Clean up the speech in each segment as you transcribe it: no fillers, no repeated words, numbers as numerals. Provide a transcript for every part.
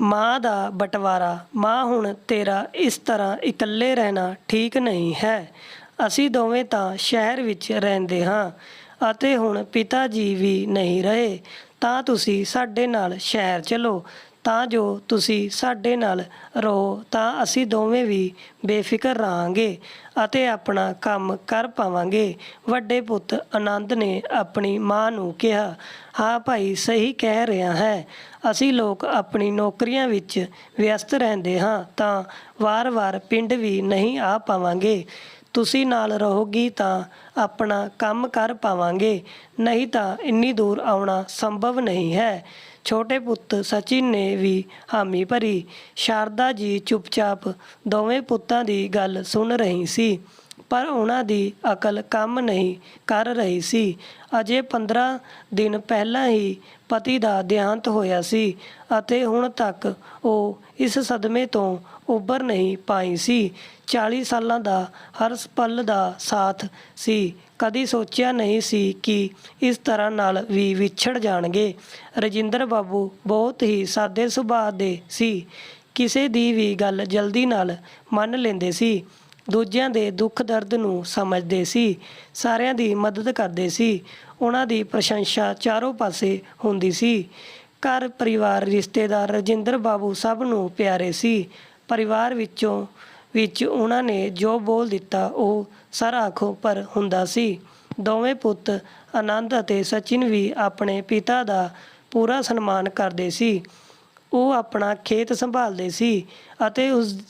ਮਾਂ ਦਾ ਬਟਵਾਰਾ। ਮਾਂ ਹੁਣ ਤੇਰਾ ਇਸ ਤਰ੍ਹਾਂ ਇਕੱਲੇ ਰਹਿਣਾ ਠੀਕ ਨਹੀਂ ਹੈ। ਅਸੀਂ ਦੋਵੇਂ ਤਾਂ ਸ਼ਹਿਰ ਵਿੱਚ ਰਹਿੰਦੇ ਹਾਂ ਅਤੇ ਹੁਣ ਪਿਤਾ ਜੀ ਵੀ ਨਹੀਂ ਰਹੇ, ਤਾਂ ਤੁਸੀਂ ਸਾਡੇ ਨਾਲ ਸ਼ਹਿਰ ਚਲੋ, ਤਾਂ ਜੋ ਤੁਸੀਂ ਸਾਡੇ ਨਾਲ ਰਹੋ ਤਾਂ ਅਸੀਂ ਦੋਵੇਂ ਵੀ ਬੇਫਿਕਰ ਰਹਾਂਗੇ ਅਤੇ ਆਪਣਾ ਕੰਮ ਕਰ ਪਾਵਾਂਗੇ। ਵੱਡੇ ਪੁੱਤ ਆਨੰਦ ਨੇ ਆਪਣੀ ਮਾਂ ਨੂੰ ਕਿਹਾ, ਹਾਂ ਭਾਈ, ਸਹੀ ਕਹਿ ਰਿਹਾ ਹੈ। ਅਸੀਂ ਲੋਕ ਆਪਣੀ ਨੌਕਰੀਆਂ ਵਿੱਚ ਵਿਅਸਤ ਰਹਿੰਦੇ ਹਾਂ ਤਾਂ ਵਾਰ-ਵਾਰ ਪਿੰਡ ਵੀ ਨਹੀਂ ਆ ਪਾਵਾਂਗੇ। ਤੁਸੀਂ ਨਾਲ ਰਹੋਗੀ ਤਾਂ ਆਪਣਾ ਕੰਮ ਕਰ ਪਾਵਾਂਗੇ, ਨਹੀਂ ਤਾਂ ਇੰਨੀ ਦੂਰ ਆਉਣਾ ਸੰਭਵ ਨਹੀਂ ਹੈ। ਛੋਟੇ ਪੁੱਤ ਸਚਿਨ ਨੇ ਵੀ ਹਾਮੀ ਭਰੀ। ਸ਼ਾਰਦਾ ਜੀ ਚੁੱਪਚਾਪ ਦੋਵੇਂ ਪੁੱਤਾਂ ਦੀ ਗੱਲ ਸੁਣ ਰਹੀ ਸੀ, ਪਰ ਉਹਨਾਂ ਦੀ ਅਕਲ ਕੰਮ ਨਹੀਂ ਕਰ ਰਹੀ ਸੀ। ਅਜੇ 15 ਦਿਨ ਪਹਿਲਾਂ ਹੀ ਪਤੀ ਦਾ ਦੇਹਾਂਤ ਹੋਇਆ ਸੀ ਅਤੇ ਹੁਣ ਤੱਕ ਉਹ ਇਸ ਸਦਮੇ ਤੋਂ ਉੱਭਰ ਨਹੀਂ ਪਾਈ ਸੀ। 40 ਸਾਲਾਂ ਦਾ ਹਰ ਪਲ ਦਾ ਸਾਥ ਸੀ, ਕਦੀ ਸੋਚਿਆ ਨਹੀਂ ਸੀ ਕਿ ਇਸ ਤਰ੍ਹਾਂ ਨਾਲ ਵੀ ਵਿਛੜ ਜਾਣਗੇ। ਰਜਿੰਦਰ ਬਾਬੂ ਬਹੁਤ ਹੀ ਸਾਦੇ ਸੁਭਾਅ ਦੇ ਸੀ, ਕਿਸੇ ਦੀ ਵੀ ਗੱਲ ਜਲਦੀ ਨਾਲ ਮੰਨ ਲੈਂਦੇ ਸੀ, ਦੂਜਿਆਂ ਦੇ ਦੁੱਖ ਦਰਦ ਨੂੰ ਸਮਝਦੇ ਸੀ, ਸਾਰਿਆਂ ਦੀ ਮਦਦ ਕਰਦੇ ਸੀ। ਉਹਨਾਂ ਦੀ ਪ੍ਰਸ਼ੰਸਾ ਚਾਰੋਂ ਪਾਸੇ ਹੁੰਦੀ ਸੀ। ਘਰ ਪਰਿਵਾਰ ਰਿਸ਼ਤੇਦਾਰ ਰਜਿੰਦਰ ਬਾਬੂ ਸਭ ਨੂੰ ਪਿਆਰੇ ਸੀ। ਪਰਿਵਾਰ ਵਿੱਚ ਉਹਨਾਂ ਨੇ ਜੋ ਬੋਲ ਦਿੱਤਾ ਉਹ ਸਰ ਆਖੋਂ ਪਰ ਹੁੰਦਾ ਸੀ। ਦੋਵੇਂ ਪੁੱਤ ਆਨੰਦ ਅਤੇ ਸਚਿਨ ਵੀ ਆਪਣੇ ਪਿਤਾ ਦਾ ਪੂਰਾ ਸਨਮਾਨ ਕਰਦੇ ਸੀ। ਉਹ ਆਪਣਾ ਖੇਤ ਸੰਭਾਲਦੇ ਸੀ ਅਤੇ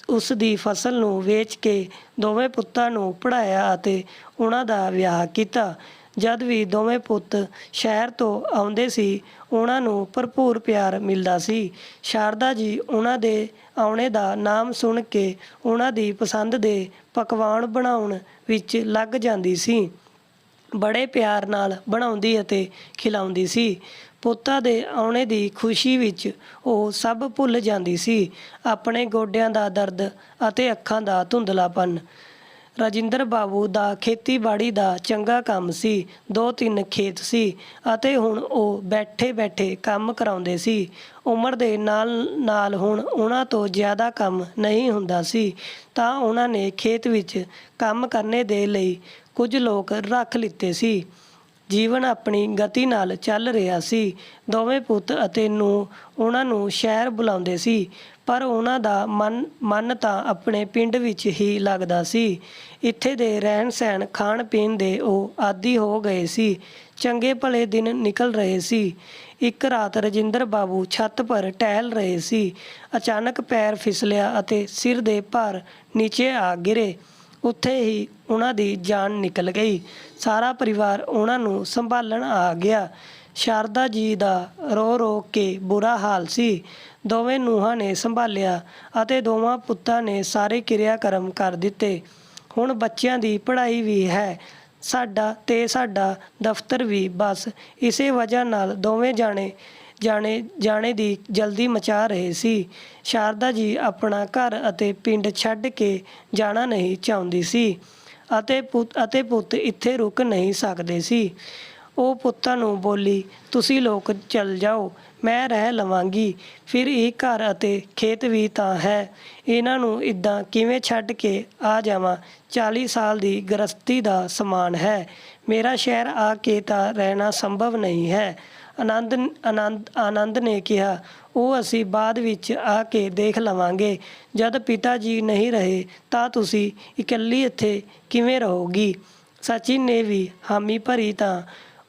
ਉਸ ਦੀ ਫਸਲ ਨੂੰ ਵੇਚ ਕੇ ਦੋਵੇਂ ਪੁੱਤਾਂ ਨੂੰ ਪੜ੍ਹਾਇਆ ਅਤੇ ਉਹਨਾਂ ਦਾ ਵਿਆਹ ਕੀਤਾ। ਜਦ ਵੀ ਦੋਵੇਂ ਪੁੱਤ ਸ਼ਹਿਰ ਤੋਂ ਆਉਂਦੇ ਸੀ, ਉਹਨਾਂ ਨੂੰ ਭਰਪੂਰ ਪਿਆਰ ਮਿਲਦਾ ਸੀ। ਸ਼ਾਰਦਾ ਜੀ ਉਹਨਾਂ ਦੇ ਆਉਣੇ ਦਾ ਨਾਮ ਸੁਣ ਕੇ ਉਹਨਾਂ ਦੀ ਪਸੰਦ ਦੇ ਪਕਵਾਨ ਬਣਾਉਣ ਵਿੱਚ ਲੱਗ ਜਾਂਦੀ ਸੀ। ਬੜੇ ਪਿਆਰ ਨਾਲ ਬਣਾਉਂਦੀ ਅਤੇ ਖਿਲਾਉਂਦੀ ਸੀ। ਪੁੱਤਾਂ ਦੇ ਆਉਣੇ ਦੀ ਖੁਸ਼ੀ ਵਿੱਚ ਉਹ ਸਭ ਭੁੱਲ ਜਾਂਦੀ ਸੀ, ਆਪਣੇ ਗੋਡਿਆਂ ਦਾ ਦਰਦ ਅਤੇ ਅੱਖਾਂ ਦਾ ਧੁੰਦਲਾਪਨ। ਰਜਿੰਦਰ ਬਾਬੂ ਦਾ ਖੇਤੀਬਾੜੀ ਦਾ ਚੰਗਾ ਕੰਮ ਸੀ। 2-3 ਖੇਤ ਸੀ ਅਤੇ ਹੁਣ ਉਹ ਬੈਠੇ-ਬੈਠੇ ਕੰਮ ਕਰਾਉਂਦੇ ਸੀ। ਉਮਰ ਦੇ ਨਾਲ ਹੁਣ ਉਹਨਾਂ ਤੋਂ ਜ਼ਿਆਦਾ ਕੰਮ ਨਹੀਂ ਹੁੰਦਾ ਸੀ, ਤਾਂ ਉਹਨਾਂ ਨੇ ਖੇਤ ਵਿੱਚ ਕੰਮ ਕਰਨੇ ਦੇ ਲਈ ਕੁਝ ਲੋਕ ਰੱਖ ਲਿੱਤੇ ਸੀ। ਜੀਵਨ ਆਪਣੀ ਗਤੀ ਨਾਲ ਚੱਲ ਰਿਹਾ ਸੀ। ਦੋਵੇਂ ਪੁੱਤ ਅਤੇ ਨੂੰਹ ਉਹਨਾਂ ਨੂੰ ਸ਼ਹਿਰ ਬੁਲਾਉਂਦੇ ਸੀ, ਪਰ ਉਹਨਾਂ ਦਾ ਮਨ ਤਾਂ ਆਪਣੇ ਪਿੰਡ ਵਿੱਚ ਹੀ ਲੱਗਦਾ ਸੀ। ਇੱਥੇ ਦੇ ਰਹਿਣ-ਸਹਿਣ, ਖਾਣ-ਪੀਣ ਦੇ ਉਹ ਆਦੀ ਹੋ ਗਏ ਸੀ। ਚੰਗੇ ਭਲੇ ਦਿਨ ਨਿਕਲ ਰਹੇ ਸੀ। ਇੱਕ ਰਾਤ ਰਜਿੰਦਰ ਬਾਬੂ ਛੱਤ ਪਰ ਟਹਿਲ ਰਹੇ ਸੀ। ਅਚਾਨਕ ਪੈਰ ਫਿਸਲਿਆ ਅਤੇ ਸਿਰ ਦੇ ਭਾਰ ਨੀਚੇ ਆ ਗਿਰੇ। ਉੱਥੇ ਹੀ ਉਹਨਾਂ ਦੀ ਜਾਨ ਨਿਕਲ ਗਈ। ਸਾਰਾ ਪਰਿਵਾਰ ਉਹਨਾਂ ਨੂੰ ਸੰਭਾਲਣ ਆ ਗਿਆ। ਸ਼ਾਰਦਾ ਜੀ ਦਾ ਰੋ-ਰੋ ਕੇ ਬੁਰਾ ਹਾਲ ਸੀ। ਦੋਵੇਂ ਨੂੰਹਾਂ ਨੇ ਸੰਭਾਲਿਆ ਅਤੇ ਦੋਵਾਂ ਪੁੱਤਾਂ ਨੇ ਸਾਰੇ ਕਿਰਿਆ-ਕਰਮ ਕਰ ਦਿੱਤੇ। ਹੁਣ ਬੱਚਿਆਂ ਦੀ ਪੜ੍ਹਾਈ ਵੀ ਹੈ, ਸਾਡਾ ਦਫ਼ਤਰ ਵੀ। ਬਸ ਇਸੇ ਵਜ੍ਹਾ ਨਾਲ ਦੋਵੇਂ ਜਾਣੇ ਦੀ ਜਲਦੀ ਮਚਾ ਰਹੇ ਸੀ। ਸ਼ਾਰਦਾ ਜੀ ਆਪਣਾ ਘਰ ਅਤੇ ਪਿੰਡ ਛੱਡ ਕੇ ਜਾਣਾ ਨਹੀਂ ਚਾਹੁੰਦੀ ਸੀ ਅਤੇ ਪੁੱਤ ਇੱਥੇ ਰੁਕ ਨਹੀਂ ਸਕਦੇ ਸੀ। ਉਹ ਪੁੱਤਾਂ ਨੂੰ ਬੋਲੀ, ਤੁਸੀਂ ਲੋਕ ਚੱਲ ਜਾਓ, ਮੈਂ ਰਹਿ ਲਵਾਂਗੀ। ਫਿਰ ਇਹ ਘਰ ਅਤੇ ਖੇਤ ਵੀ ਤਾਂ ਹੈ, ਇਹਨਾਂ ਨੂੰ ਇੱਦਾਂ ਕਿਵੇਂ ਛੱਡ ਕੇ ਆ ਜਾਵਾਂ। 40 ਸਾਲ ਦੀ ਗ੍ਰਸਤੀ ਦਾ ਸਮਾਨ ਹੈ। ਮੇਰਾ ਸ਼ਹਿਰ ਆ ਕੇ ਤਾਂ ਰਹਿਣਾ ਸੰਭਵ ਨਹੀਂ ਹੈ। ਆਨੰਦ ਨੇ ਕਿਹਾ, ਉਹ ਅਸੀਂ ਬਾਅਦ ਵਿੱਚ ਆ ਕੇ ਦੇਖ ਲਵਾਂਗੇ। ਜਦ ਪਿਤਾ ਜੀ ਨਹੀਂ ਰਹੇ ਤਾਂ ਤੁਸੀਂ ਇਕੱਲੀ ਇੱਥੇ ਕਿਵੇਂ ਰਹੋਗੀ। ਸਚਿਨ ਨੇ ਵੀ ਹਾਮੀ ਭਰੀ ਤਾਂ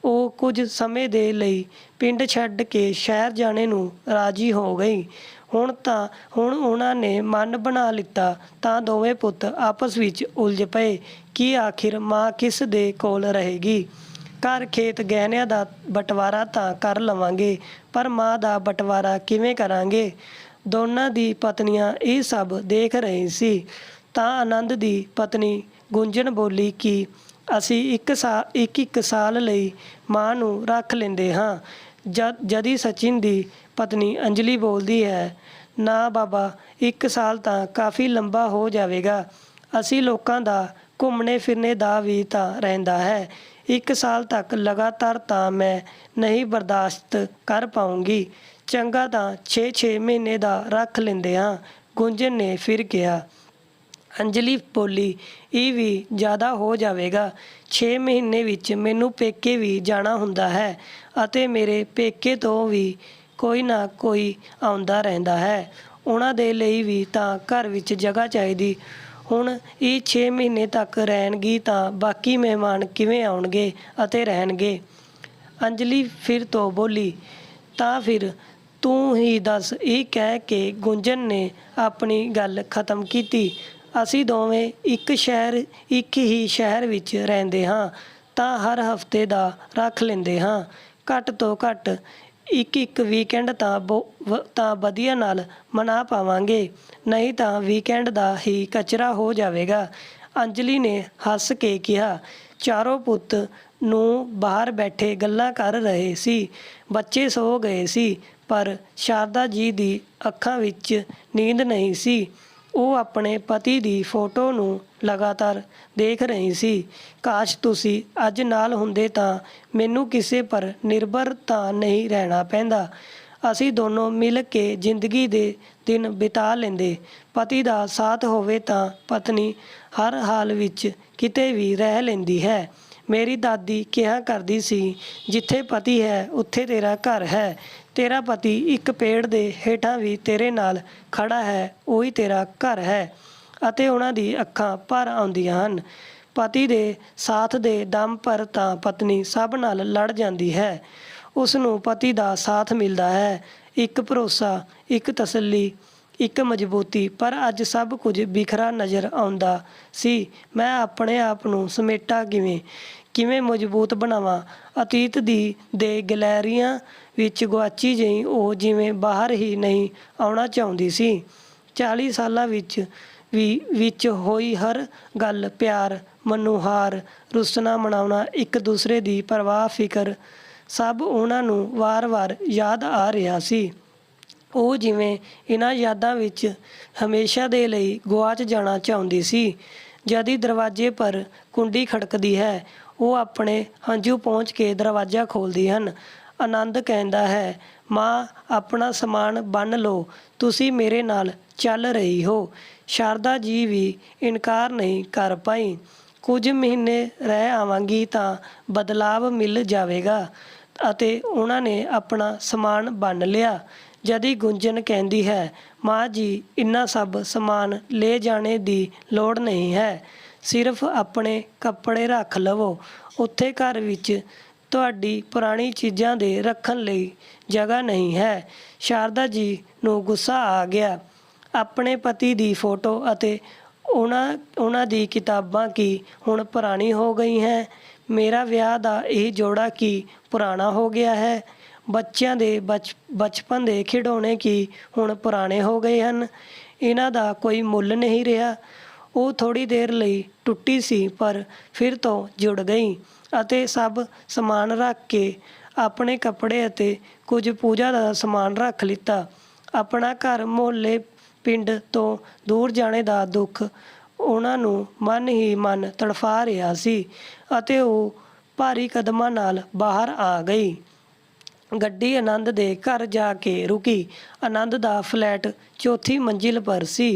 ਉਹ ਕੁਝ ਸਮੇਂ ਦੇ ਲਈ ਪਿੰਡ ਛੱਡ ਕੇ ਸ਼ਹਿਰ ਜਾਣੇ ਨੂੰ ਰਾਜੀ ਹੋ ਗਈ। ਹੁਣ ਉਹਨਾਂ ਨੇ ਮਨ ਬਣਾ ਲਿੱਤਾ ਤਾਂ ਦੋਵੇਂ ਪੁੱਤ ਆਪਸ ਵਿੱਚ ਉਲਝ ਪਏ ਕਿ ਆਖਿਰ ਮਾਂ ਕਿਸ ਦੇ ਕੋਲ ਰਹੇਗੀ। ਘਰ, ਖੇਤ, ਗਹਿਣਿਆਂ ਦਾ ਬਟਵਾਰਾ ਤਾਂ ਕਰ ਲਵਾਂਗੇ, ਪਰ ਮਾਂ ਦਾ ਬਟਵਾਰਾ ਕਿਵੇਂ ਕਰਾਂਗੇ। ਦੋਨਾਂ ਦੀ ਪਤਨੀਆਂ ਇਹ ਸਭ ਦੇਖ ਰਹੀ ਸੀ ਤਾਂ ਆਨੰਦ ਦੀ ਪਤਨੀ ਗੁੰਜਨ ਬੋਲੀ ਕਿ ਅਸੀਂ ਇੱਕ ਸਾਲ ਲਈ ਮਾਂ ਨੂੰ ਰੱਖ ਲੈਂਦੇ ਹਾਂ। ਜਦੀ ਸਚਿਨ ਦੀ ਪਤਨੀ ਅੰਜਲੀ ਬੋਲਦੀ ਹੈ, ਨਾ ਬਾਬਾ, 1 ਸਾਲ ਤਾਂ ਕਾਫੀ ਲੰਬਾ ਹੋ ਜਾਵੇਗਾ। ਅਸੀਂ ਲੋਕਾਂ ਦਾ ਘੁੰਮਣੇ ਫਿਰਨੇ ਦਾ ਵੀ ਤਾਂ ਰਹਿੰਦਾ ਹੈ। 1 ਸਾਲ ਤੱਕ ਲਗਾਤਾਰ ਤਾਂ ਮੈਂ ਨਹੀਂ ਬਰਦਾਸ਼ਤ ਕਰ ਪਾਊਂਗੀ। ਚੰਗਾ ਤਾਂ 6-6 ਮਹੀਨੇ ਦਾ ਰੱਖ ਲੈਂਦੇ ਹਾਂ, ਗੁੰਜਨ ਨੇ ਫਿਰ ਕਿਹਾ। ਅੰਜਲੀ ਬੋਲੀ, ਇਹ ਵੀ ਜ਼ਿਆਦਾ ਹੋ ਜਾਵੇਗਾ। 6 ਮਹੀਨੇ ਵਿੱਚ ਮੈਨੂੰ ਪੇਕੇ ਵੀ ਜਾਣਾ ਹੁੰਦਾ ਹੈ ਅਤੇ ਮੇਰੇ ਪੇਕੇ ਤੋਂ ਵੀ ਕੋਈ ਨਾ ਕੋਈ ਆਉਂਦਾ ਰਹਿੰਦਾ ਹੈ। ਉਹਨਾਂ ਦੇ ਲਈ ਵੀ ਤਾਂ ਘਰ ਵਿੱਚ ਜਗ੍ਹਾ ਚਾਹੀਦੀ। ਹੁਣ ਇਹ 6 ਮਹੀਨੇ ਤੱਕ ਰਹਿਣਗੀ ਤਾਂ ਬਾਕੀ ਮਹਿਮਾਨ ਕਿਵੇਂ ਆਉਣਗੇ ਅਤੇ ਰਹਿਣਗੇ। ਅੰਜਲੀ ਫਿਰ ਤੋਂ ਬੋਲੀ, ਤਾਂ ਫਿਰ ਤੂੰ ਹੀ ਦੱਸ, ਇਹ ਕਹਿ ਕੇ ਗੁੰਜਨ ਨੇ ਆਪਣੀ ਗੱਲ ਖਤਮ ਕੀਤੀ। ਅਸੀਂ ਦੋਵੇਂ ਇੱਕ ਹੀ ਸ਼ਹਿਰ ਵਿੱਚ ਰਹਿੰਦੇ ਹਾਂ ਤਾਂ ਹਰ ਹਫ਼ਤੇ ਦਾ ਰੱਖ ਲੈਂਦੇ ਹਾਂ। ਘੱਟ ਤੋਂ ਘੱਟ ਇੱਕ ਵੀਕਐਂਡ ਤਾਂ ਵਧੀਆ ਨਾਲ ਮਨਾ ਪਾਵਾਂਗੇ, ਨਹੀਂ ਤਾਂ ਵੀਕਐਂਡ ਦਾ ਹੀ ਕਚਰਾ ਹੋ ਜਾਵੇਗਾ। ਅੰਜਲੀ ਨੇ ਹੱਸ ਕੇ ਕਿਹਾ। ਚਾਰੋਂ ਪੁੱਤ ਨੂੰ ਬਾਹਰ ਬੈਠੇ ਗੱਲਾਂ ਕਰ ਰਹੇ ਸੀ। ਬੱਚੇ ਸੋ ਗਏ ਸੀ, ਪਰ ਸ਼ਾਰਦਾ ਜੀ ਦੀ ਅੱਖਾਂ ਵਿੱਚ ਨੀਂਦ ਨਹੀਂ ਸੀ। ਉਹ ਆਪਣੇ ਪਤੀ ਦੀ ਫੋਟੋ ਨੂੰ ਲਗਾਤਾਰ ਦੇਖ ਰਹੀ ਸੀ। ਕਾਸ਼ ਤੁਸੀਂ ਅੱਜ ਨਾਲ ਹੁੰਦੇ ਤਾਂ ਮੈਨੂੰ ਕਿਸੇ ਪਰ ਨਿਰਭਰ ਤਾਂ ਨਹੀਂ ਰਹਿਣਾ ਪੈਂਦਾ। ਅਸੀਂ ਦੋਨੋਂ ਮਿਲ ਕੇ ਜ਼ਿੰਦਗੀ ਦੇ ਦਿਨ ਬਿਤਾ ਲੈਂਦੇ। ਪਤੀ ਦਾ ਸਾਥ ਹੋਵੇ ਤਾਂ ਪਤਨੀ ਹਰ ਹਾਲ ਵਿੱਚ ਕਿਤੇ ਵੀ ਰਹਿ ਲੈਂਦੀ ਹੈ। ਮੇਰੀ ਦਾਦੀ ਕਿਹਾ ਕਰਦੀ ਸੀ, ਜਿੱਥੇ ਪਤੀ ਹੈ ਉੱਥੇ ਤੇਰਾ ਘਰ ਹੈ। ਤੇਰਾ ਪਤੀ ਇੱਕ ਪੇੜ ਦੇ ਹੇਠਾਂ ਵੀ ਤੇਰੇ ਨਾਲ ਖੜਾ ਹੈ, ਉਹੀ ਤੇਰਾ ਘਰ ਹੈ। ਅਤੇ ਉਹਨਾਂ ਦੀ ਅੱਖਾਂ ਭਰ ਆਉਂਦੀਆਂ ਹਨ। ਪਤੀ ਦੇ ਸਾਥ ਦੇ ਦਮ ਪਰ ਤਾਂ ਪਤਨੀ ਸਭ ਨਾਲ ਲੜ ਜਾਂਦੀ ਹੈ। ਉਸ ਨੂੰ ਪਤੀ ਦਾ ਸਾਥ ਮਿਲਦਾ ਹੈ, ਇੱਕ ਭਰੋਸਾ, ਇੱਕ ਤਸੱਲੀ, ਇੱਕ ਮਜ਼ਬੂਤੀ। ਪਰ ਅੱਜ ਸਭ ਕੁਝ ਬਿਖਰਾ ਨਜ਼ਰ ਆਉਂਦਾ ਸੀ। ਮੈਂ ਆਪਣੇ ਆਪ ਨੂੰ ਸਮੇਟਾਂ ਕਿਵੇਂ ਮਜ਼ਬੂਤ ਬਣਾਵਾਂ। ਅਤੀਤ ਦੇ ਗੈਲਰੀਆਂ ਵਿੱਚ ਗੁਆਚੀ ਜਿਹੀ ਉਹ ਜਿਵੇਂ ਬਾਹਰ ਹੀ ਨਹੀਂ ਆਉਣਾ ਚਾਹੁੰਦੀ ਸੀ। 40 ਸਾਲਾਂ ਵਿੱਚ ਹੋਈ ਹਰ ਗੱਲ, ਪਿਆਰ, ਮਨੁਹਾਰ, ਰੁੱਸਣਾ ਮਨਾਉਣਾ, ਇੱਕ ਦੂਸਰੇ ਦੀ ਪਰਵਾਹ, ਫਿਕਰ, ਸਭ ਉਹਨਾਂ ਨੂੰ ਵਾਰ-ਵਾਰ ਯਾਦ ਆ ਰਿਹਾ ਸੀ। ਉਹ ਜਿਵੇਂ ਇਹਨਾਂ ਯਾਦਾਂ ਵਿੱਚ ਹਮੇਸ਼ਾ ਦੇ ਲਈ ਗੁਆਚ ਜਾਣਾ ਚਾਹੁੰਦੀ ਸੀ। ਜਦ ਦਰਵਾਜ਼ੇ ਪਰ ਕੁੰਡੀ ਖੜਕਦੀ ਹੈ, ਉਹ ਆਪਣੇ ਹੰਝੂ ਪੋਂਛ ਕੇ ਦਰਵਾਜ਼ਾ ਖੋਲ੍ਹਦੀ ਹਨ। ਆਨੰਦ ਕਹਿੰਦਾ ਹੈ, ਮਾਂ ਆਪਣਾ ਸਮਾਨ ਬੰਨ੍ਹ ਲਓ, ਤੁਸੀਂ ਮੇਰੇ ਨਾਲ ਚੱਲ ਰਹੀ ਹੋ। ਸ਼ਾਰਦਾ ਜੀ ਵੀ ਇਨਕਾਰ ਨਹੀਂ ਕਰ ਪਾਈ। ਕੁਝ ਮਹੀਨੇ ਰਹਿ ਆਵਾਂਗੀ ਤਾਂ ਬਦਲਾਵ ਮਿਲ ਜਾਵੇਗਾ। ਅਤੇ ਉਹਨਾਂ ਨੇ ਆਪਣਾ ਸਮਾਨ ਬੰਨ੍ਹ ਲਿਆ। ਜਦੀ ਗੁੰਜਨ ਕਹਿੰਦੀ ਹੈ, ਮਾਂ ਜੀ, ਇੰਨਾ ਸਭ ਸਮਾਨ ਲੈ ਜਾਣੇ ਦੀ ਲੋੜ ਨਹੀਂ ਹੈ। ਸਿਰਫ ਆਪਣੇ ਕੱਪੜੇ ਰੱਖ ਲਵੋ। ਉੱਥੇ ਘਰ ਵਿੱਚ ਤੁਹਾਡੀ ਪੁਰਾਣੀ ਚੀਜ਼ਾਂ ਦੇ ਰੱਖਣ ਲਈ ਜਗ੍ਹਾ ਨਹੀਂ ਹੈ। ਸ਼ਾਰਦਾ ਜੀ ਨੂੰ ਗੁੱਸਾ ਆ ਗਿਆ। ਆਪਣੇ ਪਤੀ ਦੀ ਫੋਟੋ ਅਤੇ ਉਹਨਾਂ ਦੀ ਕਿਤਾਬਾਂ ਕੀ ਹੁਣ ਪੁਰਾਣੀ ਹੋ ਗਈ ਹੈ? ਮੇਰਾ ਵਿਆਹ ਦਾ ਇਹ ਜੋੜਾ ਕੀ ਪੁਰਾਣਾ ਹੋ ਗਿਆ ਹੈ? ਬੱਚਿਆਂ ਦੇ ਬਚਪਨ ਦੇ ਖਿਡੌਣੇ ਕੀ ਹੁਣ ਪੁਰਾਣੇ ਹੋ ਗਏ ਹਨ? ਇਹਨਾਂ ਦਾ ਕੋਈ ਮੁੱਲ ਨਹੀਂ ਰਿਹਾ। ਉਹ ਥੋੜ੍ਹੀ ਦੇਰ ਲਈ ਟੁੱਟੀ ਸੀ, ਪਰ ਫਿਰ ਤੋਂ ਜੁੜ ਗਈ ਅਤੇ ਸਭ ਸਮਾਨ ਰੱਖ ਕੇ ਆਪਣੇ ਕੱਪੜੇ ਅਤੇ ਕੁਝ ਪੂਜਾ ਦਾ ਸਮਾਨ ਰੱਖ ਲਿੱਤਾ। ਆਪਣਾ ਘਰ, ਮੁਹੱਲੇ, ਪਿੰਡ ਤੋਂ ਦੂਰ ਜਾਣੇ ਦਾ ਦੁੱਖ ਉਹਨਾਂ ਨੂੰ ਮਨ ਹੀ ਮਨ ਤੜਫਾ ਰਿਹਾ ਸੀ ਅਤੇ ਉਹ ਭਾਰੀ ਕਦਮਾਂ ਨਾਲ ਬਾਹਰ ਆ ਗਈ। ਗੱਡੀ ਆਨੰਦ ਦੇ ਘਰ ਜਾ ਕੇ ਰੁਕੀ। ਆਨੰਦ ਦਾ ਫਲੈਟ 4ਥੀ ਮੰਜ਼ਿਲ ਪਰ ਸੀ।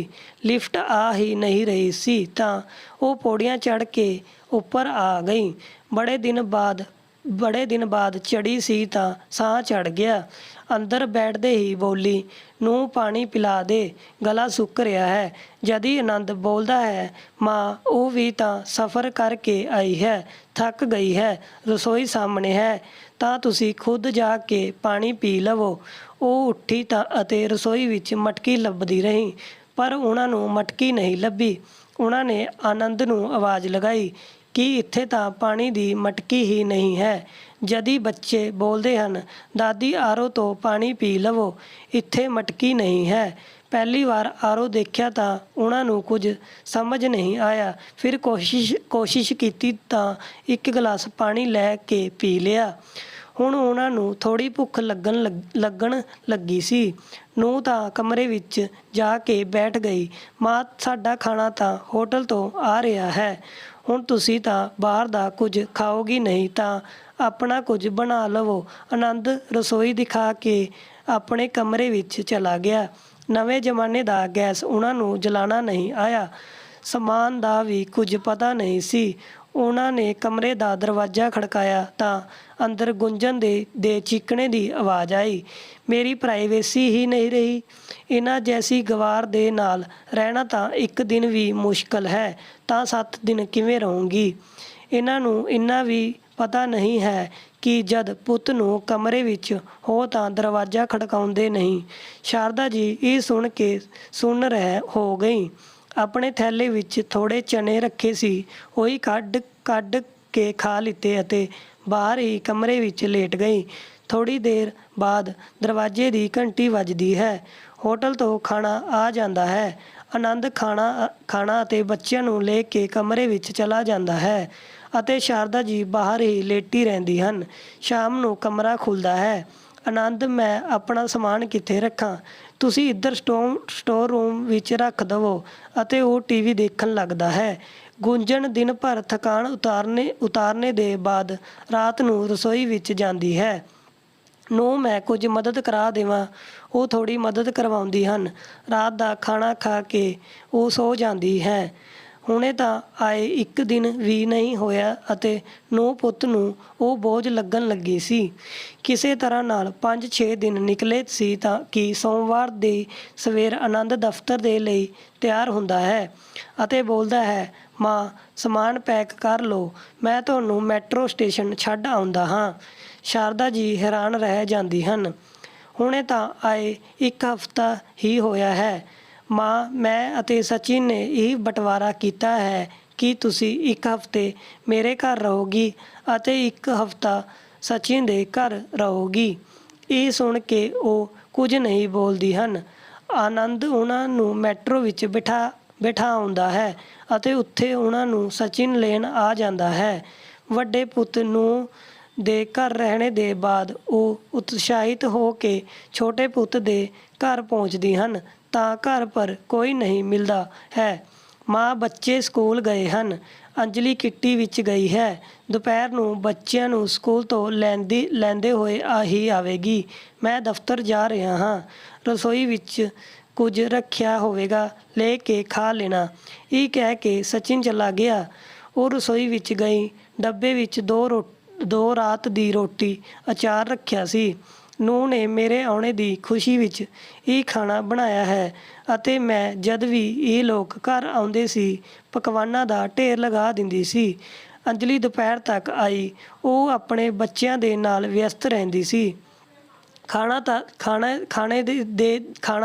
ਲਿਫਟ ਆ ਹੀ ਨਹੀਂ ਰਹੀ ਸੀ ਤਾਂ ਉਹ ਪੌੜੀਆਂ ਚੜ੍ਹ ਕੇ ਉੱਪਰ ਆ ਗਈ। ਬੜੇ ਦਿਨ ਬਾਅਦ ਚੜ੍ਹੀ ਸੀ ਤਾਂ ਸਾਹ ਚੜ੍ਹ ਗਿਆ। ਅੰਦਰ ਬੈਠਦੇ ਹੀ ਬੋਲੀ, ਨੂੰ ਪਾਣੀ ਪਿਲਾ ਦੇ, ਗਲਾ ਸੁੱਕ ਰਿਹਾ ਹੈ। ਜਦੀ ਆਨੰਦ ਬੋਲਦਾ ਹੈ, ਮਾਂ, ਉਹ ਵੀ ਤਾਂ ਸਫ਼ਰ ਕਰਕੇ ਆਈ ਹੈ, ਥੱਕ ਗਈ ਹੈ। ਰਸੋਈ ਸਾਹਮਣੇ ਹੈ ਤਾਂ ਤੁਸੀਂ ਖੁਦ ਜਾ ਕੇ ਪਾਣੀ ਪੀ ਲਵੋ। ਉਹ ਉੱਠੀ ਤਾਂ ਅਤੇ ਰਸੋਈ ਵਿੱਚ ਮਟਕੀ ਲੱਭਦੀ ਰਹੀ, ਪਰ ਉਹਨਾਂ ਨੂੰ ਮਟਕੀ ਨਹੀਂ ਲੱਭੀ। ਉਹਨਾਂ ਨੇ ਆਨੰਦ ਨੂੰ ਆਵਾਜ਼ ਲਗਾਈ ਕਿ ਇੱਥੇ ਤਾਂ ਪਾਣੀ ਦੀ ਮਟਕੀ ਹੀ ਨਹੀਂ ਹੈ। ਜਦੀ ਬੱਚੇ ਬੋਲਦੇ ਹਨ, ਦਾਦੀ, ਆਰਓ ਤੋਂ ਪਾਣੀ ਪੀ ਲਵੋ, ਇੱਥੇ ਮਟਕੀ ਨਹੀਂ ਹੈ। ਪਹਿਲੀ ਵਾਰ ਆਰਓ ਦੇਖਿਆ ਤਾਂ ਉਹਨਾਂ ਨੂੰ ਕੁਝ ਸਮਝ ਨਹੀਂ ਆਇਆ। ਫਿਰ ਕੋਸ਼ਿਸ਼ ਕੀਤੀ ਤਾਂ ਇੱਕ ਗਲਾਸ ਪਾਣੀ ਲੈ ਕੇ ਪੀ ਲਿਆ। ਹੁਣ ਉਹਨਾਂ ਨੂੰ ਥੋੜ੍ਹੀ ਭੁੱਖ ਲੱਗਣ ਲੱਗੀ ਸੀ। ਨੂੰ ਤਾਂ ਕਮਰੇ ਵਿੱਚ ਜਾ ਕੇ ਬੈਠ ਗਈ। ਮਾਂ, ਸਾਡਾ ਖਾਣਾ ਤਾਂ ਹੋਟਲ ਤੋਂ ਆ ਰਿਹਾ ਹੈ। ਹੁਣ ਤੁਸੀਂ ਤਾਂ ਬਾਹਰ ਦਾ ਕੁਝ ਖਾਓਗੀ ਨਹੀਂ ਤਾਂ ਆਪਣਾ ਕੁਝ ਬਣਾ ਲਵੋ। ਆਨੰਦ ਰਸੋਈ ਦਿਖਾ ਕੇ ਆਪਣੇ ਕਮਰੇ ਵਿੱਚ ਚਲਾ ਗਿਆ। ਨਵੇਂ ਜ਼ਮਾਨੇ ਦਾ ਗੈਸ ਉਹਨਾਂ ਨੂੰ ਜਲਾਉਣਾ ਨਹੀਂ ਆਇਆ। ਸਮਾਨ ਦਾ ਵੀ ਕੁਝ ਪਤਾ ਨਹੀਂ ਸੀ। ਉਹਨਾਂ ਨੇ ਕਮਰੇ ਦਾ ਦਰਵਾਜ਼ਾ ਖੜਕਾਇਆ ਤਾਂ ਅੰਦਰ ਗੁੰਜਨ ਦੇ ਚੀਕਣੇ ਦੀ ਆਵਾਜ਼ ਆਈ। ਮੇਰੀ ਪ੍ਰਾਈਵੇਸੀ ਹੀ ਨਹੀਂ ਰਹੀ। ਇਹਨਾਂ ਜੈਸੀ ਗਵਾਰ ਦੇ ਨਾਲ ਰਹਿਣਾ ਤਾਂ ਇੱਕ ਦਿਨ ਵੀ ਮੁਸ਼ਕਲ ਹੈ, ਤਾਂ 7 ਦਿਨ ਕਿਵੇਂ ਰਹੂੰਗੀ। ਇਹਨਾਂ ਨੂੰ ਇੰਨਾ ਵੀ ਪਤਾ ਨਹੀਂ ਹੈ ਕਿ ਜਦ ਪੁੱਤ ਨੂੰ ਕਮਰੇ ਵਿੱਚ ਹੋ ਤਾਂ ਦਰਵਾਜ਼ਾ ਖੜਕਾਉਂਦੇ ਨਹੀਂ। ਸ਼ਾਰਦਾ ਜੀ ਇਹ ਸੁਣ ਕੇ ਸੁੰਨ ਰਹਿ ਹੋ ਗਈ। ਆਪਣੇ ਥੈਲੇ ਵਿੱਚ ਥੋੜ੍ਹੇ ਚਨੇ ਰੱਖੇ ਸੀ, ਉਹੀ ਕੱਢ ਕੇ ਖਾ ਲਿੱਤੇ ਅਤੇ ਬਾਹਰ ਹੀ ਕਮਰੇ ਵਿੱਚ ਲੇਟ ਗਈ। ਥੋੜ੍ਹੀ ਦੇਰ ਬਾਅਦ ਦਰਵਾਜ਼ੇ ਦੀ ਘੰਟੀ ਵੱਜਦੀ ਹੈ। ਹੋਟਲ ਤੋਂ ਖਾਣਾ ਆ ਜਾਂਦਾ ਹੈ। ਆਨੰਦ ਖਾਣਾ ਅਤੇ ਬੱਚਿਆਂ ਨੂੰ ਲੈ ਕੇ ਕਮਰੇ ਵਿੱਚ ਚਲਾ ਜਾਂਦਾ ਹੈ ਅਤੇ ਸ਼ਾਰਦਾ ਜੀ ਬਾਹਰ ਹੀ ਲੇਟੀ ਰਹਿੰਦੀ ਹਨ। ਸ਼ਾਮ ਨੂੰ ਕਮਰਾ ਖੁੱਲ੍ਹਦਾ ਹੈ। ਆਨੰਦ, ਮੈਂ ਆਪਣਾ ਸਮਾਨ ਕਿੱਥੇ ਰੱਖਾਂ? ਤੁਸੀਂ ਇੱਧਰ ਸਟੋਰ ਰੂਮ ਵਿੱਚ ਰੱਖ ਦੇਵੋ। ਅਤੇ ਉਹ ਟੀਵੀ ਦੇਖਣ ਲੱਗਦਾ ਹੈ। ਗੁੰਜਨ ਦਿਨ ਭਰ ਥਕਾਨ ਉਤਾਰਨੇ ਦੇ ਬਾਅਦ ਰਾਤ ਨੂੰ ਰਸੋਈ ਵਿੱਚ ਜਾਂਦੀ ਹੈ। ਨੂੰ ਮੈਂ ਕੁਝ ਮਦਦ ਕਰਾ ਦੇਵਾਂ? ਉਹ ਥੋੜ੍ਹੀ ਮਦਦ ਕਰਵਾਉਂਦੀ ਹਨ। ਰਾਤ ਦਾ ਖਾਣਾ ਖਾ ਕੇ ਉਹ ਸੌ ਜਾਂਦੀ ਹੈ। ਹੁਣੇ ਤਾਂ ਆਏ 1 ਦਿਨ ਵੀ ਨਹੀਂ ਹੋਇਆ ਅਤੇ ਨੂੰਹ ਪੁੱਤ ਨੂੰ ਉਹ ਬੋਝ ਲੱਗਣ ਲੱਗੀ ਸੀ। ਕਿਸੇ ਤਰ੍ਹਾਂ ਨਾਲ 5-6 ਦਿਨ ਨਿਕਲੇ ਸੀ ਤਾਂ ਕਿ ਸੋਮਵਾਰ ਦੀ ਸਵੇਰ ਆਨੰਦ ਦਫ਼ਤਰ ਦੇ ਲਈ ਤਿਆਰ ਹੁੰਦਾ ਹੈ ਅਤੇ ਬੋਲਦਾ ਹੈ, ਮਾਂ ਸਮਾਨ ਪੈਕ ਕਰ ਲਓ, ਮੈਂ ਤੁਹਾਨੂੰ ਮੈਟਰੋ ਸਟੇਸ਼ਨ ਛੱਡ ਆਉਂਦਾ ਹਾਂ। ਸ਼ਾਰਦਾ ਜੀ ਹੈਰਾਨ ਰਹਿ ਜਾਂਦੀ ਹਨ। ਹੁਣੇ ਤਾਂ ਆਏ 1 ਹਫ਼ਤਾ ਹੀ ਹੋਇਆ ਹੈ। ਮਾਂ, ਮੈਂ ਅਤੇ ਸਚਿਨ ਨੇ ਇਹ ਬਟਵਾਰਾ ਕੀਤਾ ਹੈ ਕਿ ਤੁਸੀਂ 1 ਹਫ਼ਤੇ ਮੇਰੇ ਘਰ ਰਹੋਗੀ ਅਤੇ 1 ਹਫ਼ਤਾ ਸਚਿਨ ਦੇ ਘਰ ਰਹੋਗੀ। ਇਹ ਸੁਣ ਕੇ ਉਹ ਕੁਝ ਨਹੀਂ ਬੋਲਦੀ ਹਨ। ਆਨੰਦ ਉਹਨਾਂ ਨੂੰ ਮੈਟਰੋ ਵਿੱਚ ਬਿਠਾ ਆਉਂਦਾ ਹੈ ਅਤੇ ਉੱਥੇ ਉਹਨਾਂ ਨੂੰ ਸਚਿਨ ਲੈਣ ਆ ਜਾਂਦਾ ਹੈ। ਵੱਡੇ ਪੁੱਤ ਨੂੰ ਦੇ ਘਰ ਰਹਿਣੇ ਦੇ ਬਾਅਦ ਉਹ ਉਤਸ਼ਾਹਿਤ ਹੋ ਕੇ ਛੋਟੇ ਪੁੱਤ ਦੇ ਘਰ ਪਹੁੰਚਦੀ ਹਨ ਤਾਂ ਘਰ ਪਰ ਕੋਈ ਨਹੀਂ ਮਿਲਦਾ ਹੈ। ਮਾਂ, ਬੱਚੇ ਸਕੂਲ ਗਏ ਹਨ। ਅੰਜਲੀ ਕਿੱਟੀ ਵਿੱਚ ਗਈ ਹੈ। ਦੁਪਹਿਰ ਨੂੰ ਬੱਚਿਆਂ ਨੂੰ ਸਕੂਲ ਤੋਂ ਲੈਂਦੇ ਹੋਏ ਹੀ ਆਵੇਗੀ। ਮੈਂ ਦਫ਼ਤਰ ਜਾ ਰਿਹਾ ਹਾਂ। ਰਸੋਈ ਵਿੱਚ ਕੁਝ ਰੱਖਿਆ ਹੋਵੇਗਾ, ਲੈ ਕੇ ਖਾ ਲੈਣਾ। ਇਹ ਕਹਿ ਕੇ ਸਚਿਨ ਚਲਾ ਗਿਆ। ਉਹ ਰਸੋਈ ਵਿੱਚ ਗਈ। ਡੱਬੇ ਵਿੱਚ 2 ਰਾਤ ਦੀ ਰੋਟੀ, ਅਚਾਰ ਰੱਖਿਆ ਸੀ। ਨੂੰਹ ਨੇ ਮੇਰੇ ਆਉਣੇ ਦੀ ਖੁਸ਼ੀ ਵਿੱਚ ਇਹ ਖਾਣਾ ਬਣਾਇਆ ਹੈ ਅਤੇ ਮੈਂ ਜਦ ਵੀ ਇਹ ਲੋਕ ਘਰ ਆਉਂਦੇ ਸੀ ਪਕਵਾਨਾਂ ਦਾ ਢੇਰ ਲਗਾ ਦਿੰਦੀ ਸੀ। ਅੰਜਲੀ ਦੁਪਹਿਰ ਤੱਕ ਆਈ। ਉਹ ਆਪਣੇ ਬੱਚਿਆਂ ਦੇ ਨਾਲ ਵਿਅਸਤ ਰਹਿੰਦੀ ਸੀ। ਖਾਣਾ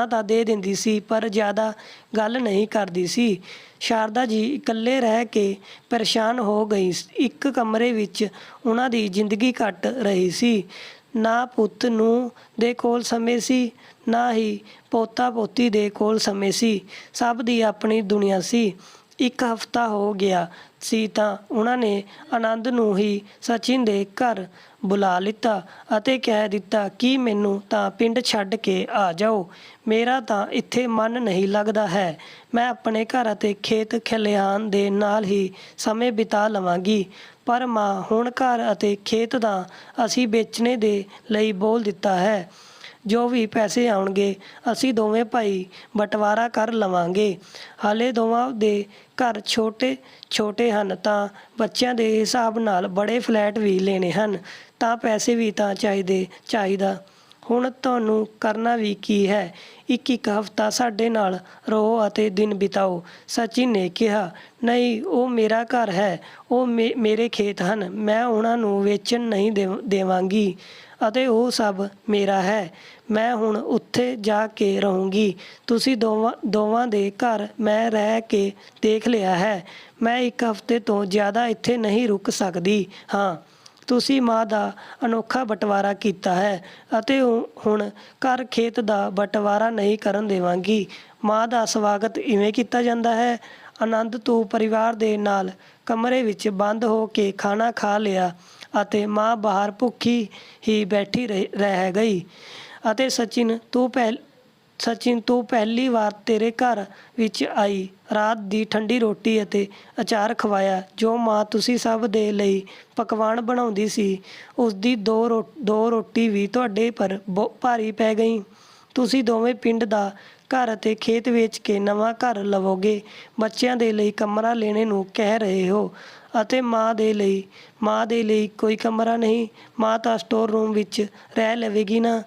ਤਾਂ ਦੇ ਦਿੰਦੀ ਸੀ ਪਰ ਜ਼ਿਆਦਾ ਗੱਲ ਨਹੀਂ ਕਰਦੀ ਸੀ। ਸ਼ਾਰਦਾ ਜੀ ਇਕੱਲੇ ਰਹਿ ਕੇ ਪਰੇਸ਼ਾਨ ਹੋ ਗਈ। ਇੱਕ ਕਮਰੇ ਵਿੱਚ ਉਹਨਾਂ ਦੀ ਜ਼ਿੰਦਗੀ ਕੱਟ ਰਹੀ ਸੀ। ਨਾ ਪੁੱਤ ਨੂੰਹ ਦੇ ਕੋਲ ਸਮੇਂ ਸੀ, ਨਾ ਹੀ ਪੋਤਾ ਪੋਤੀ ਦੇ ਕੋਲ ਸਮੇਂ ਸੀ। ਸਭ ਦੀ ਆਪਣੀ ਦੁਨੀਆ ਸੀ। 1 ਹਫ਼ਤਾ ਹੋ ਗਿਆ ਸੀ ਤਾਂ ਉਹਨਾਂ ਨੇ ਆਨੰਦ ਨੂੰ ਹੀ ਸਚਿਨ ਦੇ ਘਰ ਬੁਲਾ ਲਿੱਤਾ ਅਤੇ ਕਹਿ ਦਿੱਤਾ ਕਿ ਮੈਨੂੰ ਤਾਂ ਪਿੰਡ ਛੱਡ ਕੇ ਆ ਜਾਓ। ਮੇਰਾ ਤਾਂ ਇੱਥੇ ਮਨ ਨਹੀਂ ਲੱਗਦਾ ਹੈ। ਮੈਂ ਆਪਣੇ ਘਰ ਅਤੇ ਖੇਤ ਖਲਿਹਾਨ ਦੇ ਨਾਲ ਹੀ ਸਮੇਂ ਬਿਤਾ ਲਵਾਂਗੀ। ਪਰ ਮਾਂ, ਹੁਣ ਘਰ ਅਤੇ ਖੇਤ ਦਾ ਅਸੀਂ ਵੇਚਣੇ ਦੇ ਲਈ ਬੋਲ ਦਿੱਤਾ ਹੈ। ਜੋ ਵੀ ਪੈਸੇ ਆਉਣਗੇ ਅਸੀਂ ਦੋਵੇਂ ਭਾਈ ਬਟਵਾਰਾ ਕਰ ਲਵਾਂਗੇ। ਹਾਲੇ ਦੋਵਾਂ ਦੇ ਘਰ ਛੋਟੇ ਹਨ ਤਾਂ ਬੱਚਿਆਂ ਦੇ ਹਿਸਾਬ ਨਾਲ ਬੜੇ ਫਲੈਟ ਵੀ ਲੈਣੇ ਹਨ ਤਾਂ ਪੈਸੇ ਵੀ ਤਾਂ ਚਾਹੀਦਾ। ਹੁਣ ਤੁਹਾਨੂੰ ਕਰਨਾ ਵੀ ਕੀ ਹੈ? 1 ਹਫ਼ਤਾ ਸਾਡੇ ਨਾਲ ਰਹੋ ਅਤੇ ਦਿਨ ਬਿਤਾਓ। ਸਚਿਨ ਨੇ ਕਿਹਾ। ਨਹੀਂ, ਉਹ ਮੇਰਾ ਘਰ ਹੈ। ਉਹ ਮੇਰੇ ਖੇਤ ਹਨ। ਮੈਂ ਉਹਨਾਂ ਨੂੰ ਵੇਚਣ ਨਹੀਂ ਦੇਵਾਂਗੀ ਅਤੇ ਉਹ ਸਭ ਮੇਰਾ ਹੈ। ਮੈਂ ਹੁਣ ਉੱਥੇ ਜਾ ਕੇ ਰਹੂੰਗੀ। ਤੁਸੀਂ ਦੋਵਾਂ ਦੇ ਘਰ ਮੈਂ ਰਹਿ ਕੇ ਦੇਖ ਲਿਆ ਹੈ। ਮੈਂ 1 ਹਫ਼ਤੇ ਤੋਂ ਜ਼ਿਆਦਾ ਇੱਥੇ ਨਹੀਂ ਰੁਕ ਸਕਦੀ ਹਾਂ। ਤੁਸੀਂ ਮਾਂ ਦਾ ਅਨੋਖਾ ਬਟਵਾਰਾ ਕੀਤਾ ਹੈ ਅਤੇ ਹੁਣ ਘਰ ਖੇਤ ਦਾ ਬਟਵਾਰਾ ਨਹੀਂ ਕਰਨ ਦੇਵਾਂਗੀ। ਮਾਂ ਦਾ ਸਵਾਗਤ ਇਵੇਂ ਕੀਤਾ ਜਾਂਦਾ ਹੈ। ਆਨੰਦ, ਤੂੰ ਪਰਿਵਾਰ ਦੇ ਨਾਲ ਕਮਰੇ ਵਿੱਚ ਬੰਦ ਹੋ ਕੇ ਖਾਣਾ ਖਾ ਲਿਆ ਅਤੇ ਮਾਂ ਬਾਹਰ ਭੁੱਖੀ ਹੀ ਬੈਠੀ ਰਹਿ ਗਈ ਅਤੇ ਸਚਿਨ, ਸਚਿਨ, ਤੂੰ ਪਹਿਲੀ ਵਾਰ ਤੇਰੇ ਘਰ ਵਿੱਚ ਆਈ, ਰਾਤ ਦੀ ਠੰਡੀ ਰੋਟੀ ਅਤੇ ਅਚਾਰ ਖਵਾਇਆ। ਜੋ ਮਾਂ ਤੁਸੀਂ ਸਭ ਦੇ ਲਈ ਪਕਵਾਨ ਬਣਾਉਂਦੀ ਸੀ, ਉਸਦੀ ਦੋ ਰੋਟੀ ਵੀ ਤੁਹਾਡੇ ਪਰ ਭਾਰੀ ਪੈ ਗਈ। ਤੁਸੀਂ ਦੋਵੇਂ ਪਿੰਡ ਦਾ ਘਰ ਅਤੇ ਖੇਤ ਵੇਚ ਕੇ ਨਵਾਂ ਘਰ ਲਵੋਗੇ। ਬੱਚਿਆਂ ਦੇ ਲਈ ਕਮਰਾ ਲੈਣੇ ਨੂੰ ਕਹਿ ਰਹੇ ਹੋ ਅਤੇ ਮਾਂ ਦੇ ਲਈ ਕੋਈ ਕਮਰਾ ਨਹੀਂ। ਮਾਂ ਤਾਂ ਸਟੋਰ ਰੂਮ ਵਿੱਚ ਰਹਿ ਲਵੇਗੀ ਨਾ।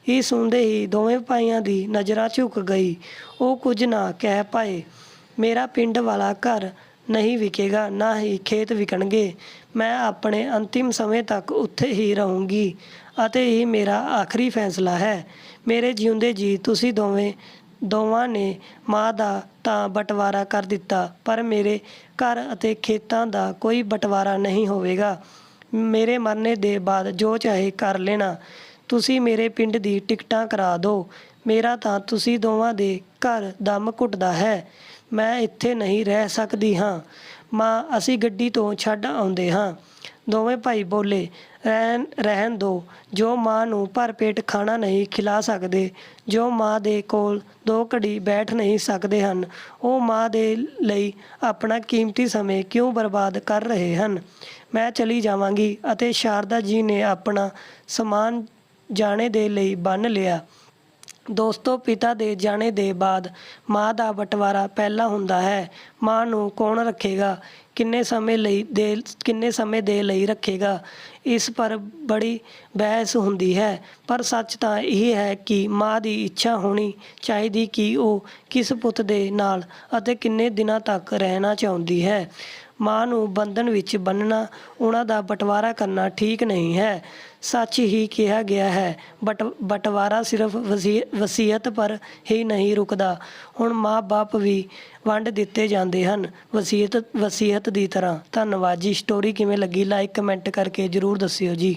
ਇਹ ਸੁਣਦੇ ਹੀ ਦੋਵੇਂ ਭਾਈਆਂ ਦੀ ਨਜ਼ਰਾਂ ਝੁਕ ਗਈ। ਉਹ ਕੁਝ ਨਾ ਕਹਿ ਪਾਏ। ਮੇਰਾ ਪਿੰਡ ਵਾਲਾ ਘਰ ਨਹੀਂ ਵਿਕੇਗਾ, ਨਾ ਹੀ ਖੇਤ ਵਿਕਣਗੇ। ਮੈਂ ਆਪਣੇ ਅੰਤਿਮ ਸਮੇਂ ਤੱਕ ਉੱਥੇ ਹੀ ਰਹੂੰਗੀ ਅਤੇ ਇਹ ਮੇਰਾ ਆਖਰੀ ਫੈਸਲਾ ਹੈ। ਮੇਰੇ ਜਿਉਂਦੇ ਜੀ ਤੁਸੀਂ ਦੋਵਾਂ ਨੇ ਮਾਂ ਦਾ ਤਾਂ ਬਟਵਾਰਾ ਕਰ ਦਿੱਤਾ, ਪਰ ਮੇਰੇ ਘਰ ਅਤੇ ਖੇਤਾਂ ਦਾ ਕੋਈ ਬਟਵਾਰਾ ਨਹੀਂ ਹੋਵੇਗਾ। ਮੇਰੇ ਮਰਨੇ ਦੇ ਬਾਅਦ ਜੋ ਚਾਹੇ ਕਰ ਲੈਣਾ। ਤੁਸੀਂ ਮੇਰੇ ਪਿੰਡ ਦੀ ਟਿਕਟਾਂ ਕਰਾ ਦਿਓ। ਮੇਰਾ ਤਾਂ ਤੁਸੀਂ ਦੋਵਾਂ ਦੇ ਘਰ ਦਮ ਘੁੱਟਦਾ ਹੈ। ਮੈਂ ਇੱਥੇ ਨਹੀਂ ਰਹਿ ਸਕਦੀ ਹਾਂ। ਮਾਂ, ਅਸੀਂ ਗੱਡੀ ਤੋਂ ਛੱਡ ਆਉਂਦੇ ਹਾਂ। ਦੋਵੇਂ ਭਾਈ ਬੋਲੇ, ਰਹਿਣ ਦਿਓ। ਜੋ ਮਾਂ ਨੂੰ ਭਰਪੇਟ ਖਾਣਾ ਨਹੀਂ ਖਿਲਾ ਸਕਦੇ, ਜੋ ਮਾਂ ਦੇ ਕੋਲ 2 ਘੜੀ ਬੈਠ ਨਹੀਂ ਸਕਦੇ ਹਨ, ਉਹ ਮਾਂ ਦੇ ਲਈ ਆਪਣਾ ਕੀਮਤੀ ਸਮੇਂ ਕਿਉਂ ਬਰਬਾਦ ਕਰ ਰਹੇ ਹਨ। ਮੈਂ ਚਲੀ ਜਾਵਾਂਗੀ। ਅਤੇ ਸ਼ਾਰਦਾ ਜੀ ਨੇ ਆਪਣਾ ਸਮਾਨ ਜਾਣੇ ਦੇ ਲਈ ਬੰਨ੍ਹ ਲਿਆ। ਦੋਸਤੋ, ਪਿਤਾ ਦੇ ਜਾਣੇ ਦੇ ਬਾਅਦ ਮਾਂ ਦਾ ਬਟਵਾਰਾ ਪਹਿਲਾਂ ਹੁੰਦਾ ਹੈ। ਮਾਂ ਨੂੰ ਕੌਣ ਰੱਖੇਗਾ, ਕਿੰਨੇ ਸਮੇਂ ਦੇ ਲਈ ਰੱਖੇਗਾ, ਇਸ ਪਰ ਬੜੀ ਬਹਿਸ ਹੁੰਦੀ ਹੈ। ਪਰ ਸੱਚ ਤਾਂ ਇਹ ਹੈ ਕਿ ਮਾਂ ਦੀ ਇੱਛਾ ਹੋਣੀ ਚਾਹੀਦੀ ਕਿ ਉਹ ਕਿਸ ਪੁੱਤ ਦੇ ਨਾਲ ਅਤੇ ਕਿੰਨੇ ਦਿਨਾਂ ਤੱਕ ਰਹਿਣਾ ਚਾਹੁੰਦੀ ਹੈ। ਮਾਂ ਨੂੰ ਬੰਧਨ ਵਿੱਚ ਬੰਨ੍ਹਣਾ, ਉਹਨਾਂ ਦਾ ਬਟਵਾਰਾ ਕਰਨਾ ਠੀਕ ਨਹੀਂ ਹੈ। ਸੱਚ ਹੀ ਕਿਹਾ ਗਿਆ ਹੈ, ਬਟਵਾਰਾ ਸਿਰਫ ਵਸੀਅਤ ਪਰ ਹੀ ਨਹੀਂ ਰੁਕਦਾ। ਹੁਣ ਮਾਂ-ਬਾਪ ਵੀ ਵੰਡ ਦਿੱਤੇ ਜਾਂਦੇ ਹਨ ਵਸੀਅਤ ਦੀ ਤਰ੍ਹਾਂ। ਧੰਨਵਾਦ ਜੀ। ਸਟੋਰੀ ਕਿਵੇਂ ਲੱਗੀ ਲਾਈਕ ਕਮੈਂਟ ਕਰਕੇ ਜ਼ਰੂਰ ਦੱਸਿਓ ਜੀ।